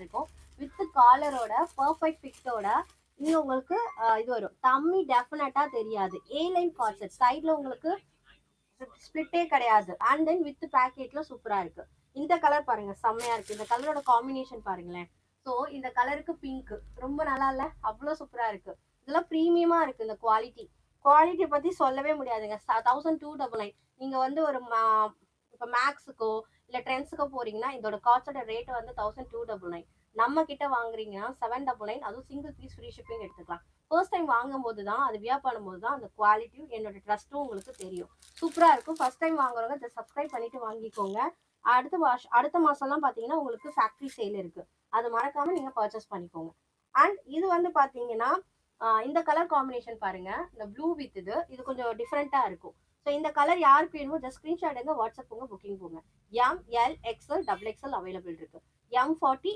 இருக்கும். With காலரோட perfect ஃபிட்டோட இங்க உங்களுக்கு இது வரும். தம்மி டெஃபினட்டா தெரியாது. ஏ லைன் கார்செட் சைட்ல உங்களுக்கு ஸ்பிளிட்டே கிடையாது. அண்ட் தென் வித் பேக்கெட்ல சூப்பரா இருக்கு. இந்த கலர் பாருங்க, செம்மையா இருக்கு. இந்த கலரோட காம்பினேஷன் பாருங்களேன். ஸோ இந்த கலருக்கு பிங்க் ரொம்ப நல்லா இல்ல, அவ்வளோ சூப்பரா இருக்கு. இதெல்லாம் ப்ரீமியமா இருக்கு. இந்த குவாலிட்டி பத்தி சொல்லவே முடியாதுங்க. 1299. நீங்க வந்து ஒரு இப்போ மேக்ஸுக்கோ இல்ல ட்ரெண்ட்ஸுக்கோ போறீங்கன்னா இதோட காஸ்டோட ரேட் வந்து 1299. நம்ம கிட்ட வாங்குறீங்கன்னா 799. அதுவும் சிங்கிள் பீஸ் ஃப்ரீ ஷிப்பிங் எடுத்துக்கலாம். ஃபர்ஸ்ட் டைம் வாங்கும்போது தான், அது வியர் பண்ணும்போது தான் அந்த குவாலிட்டியும் என்னோட ட்ரஸ்ட்டும் உங்களுக்கு தெரியும். சூப்பரா இருக்கும். ஃபர்ஸ்ட் டைம் வாங்குறவங்க இதை சப்ஸ்கிரைப் பண்ணிட்டு வாங்கிக்கோங்க. அடுத்த மாசம்லாம் பாத்தீங்கன்னா உங்களுக்கு ஃபேக்டரி சேல் இருக்கு. அது மறக்காம நீங்க பர்ச்சேஸ் பண்ணிக்கோங்க. அண்ட் இது வந்து பாத்தீங்கன்னா இந்த கலர் காம்பினேஷன் பாருங்க. இந்த ப்ளூ வித் இது கொஞ்சம் டிஃப்ரெண்டா இருக்கும். ஸோ இந்த கலர் யாருக்கு வேணுமோ ஜஸ்ட் ஸ்கிரீன்ஷாட் எடுங்க, வாட்ஸ்அப் போங்க, புக்கிங் போங்க. M, L, XL, XXL available இருக்கு. M40,